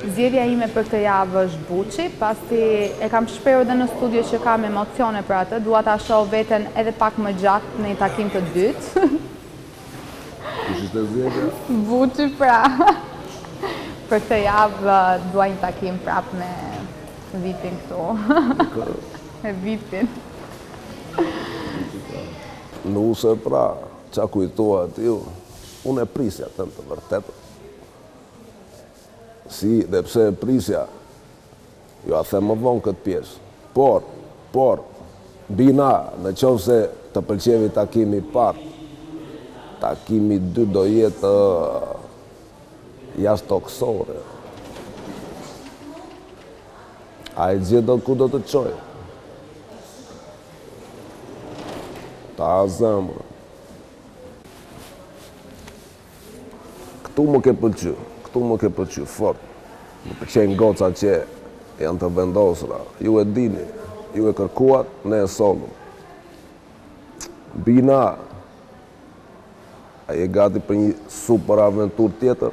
Zgjedhja ime për këtë javë është Buçi, pasi e kam shprehur edhe në studio që kam emocione për atë, dua ta shoh veten edhe pak më gjatë në një takim të dytë. Kush ishte zgjedhja? Buçi pra. Për këtë javë dua një takim prap me Vipin këtu. Me Vipin. Nuse pra, qa kujtoa t'ju, unë e prisja të vërtetë. Si, dhe pse e prisja, jo a them më vonë këtë pjesë. Por, bina, në qovë se të pëlqevi takimi parë, takimi 2 do jetë jashtë toksore. A i gjithë do ku do të qojë. Ta zemë. Këtu më ke pëlqy fort. Më pëlqejnë goca që janë të vendosura. Ju e dini, ju e kërkuat, ne e solëm. Bina, a je gati për një super aventur tjetër?